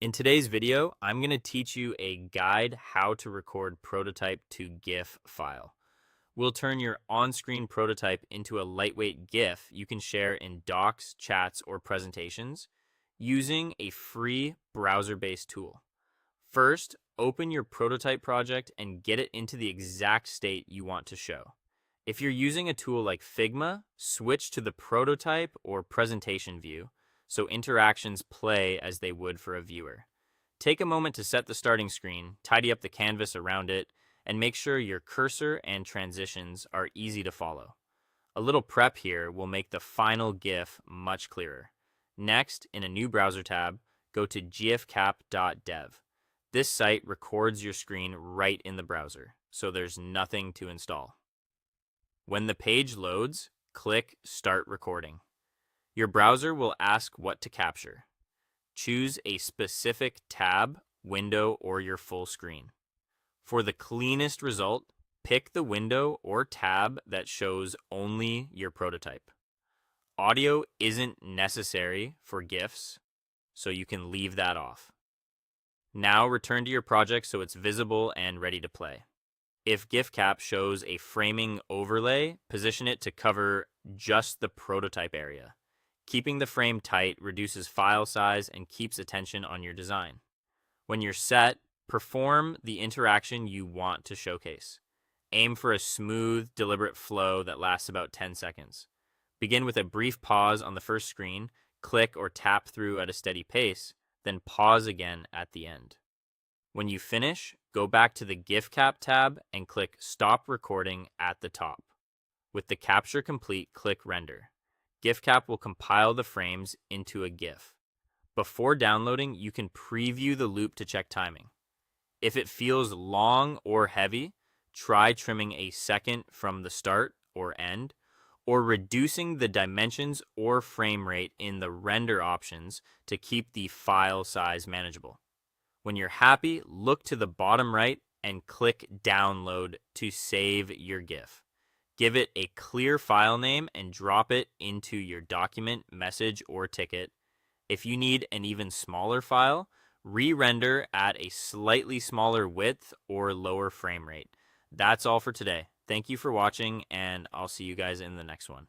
In today's video, I'm going to teach you a guide how to record prototype to GIF file. We'll turn your on-screen prototype into a lightweight GIF you can share in docs, chats, or presentations using a free browser-based tool. First, open your prototype project and get it into the exact state you want to show. If you're using a tool like Figma, switch to the prototype or presentation view so interactions play as they would for a viewer. Take a moment to set the starting screen, tidy up the canvas around it, and make sure your cursor and transitions are easy to follow. A little prep here will make the final GIF much clearer. Next, in a new browser tab, go to gifcap.dev. This site records your screen right in the browser, so there's nothing to install. When the page loads, click Start Recording. Your browser will ask what to capture. Choose a specific tab, window, or your full screen. For the cleanest result, pick the window or tab that shows only your prototype. Audio isn't necessary for GIFs, so you can leave that off. Now return to your project so it's visible and ready to play. If GIFcap shows a framing overlay, position it to cover just the prototype area. Keeping the frame tight reduces file size and keeps attention on your design. When you're set, perform the interaction you want to showcase. Aim for a smooth, deliberate flow that lasts about 10 seconds. Begin with a brief pause on the first screen, click or tap through at a steady pace, then pause again at the end. When you finish, go back to the GIFcap tab and click Stop Recording at the top. With the capture complete, click Render. GIFcap will compile the frames into a GIF. Before downloading, you can preview the loop to check timing. If it feels long or heavy, try trimming a second from the start or end, or reducing the dimensions or frame rate in the render options to keep the file size manageable. When you're happy, look to the bottom right and click Download to save your GIF. Give it a clear file name and drop it into your document, message, or ticket. If you need an even smaller file, re-render at a slightly smaller width or lower frame rate. That's all for today. Thank you for watching, and I'll see you guys in the next one.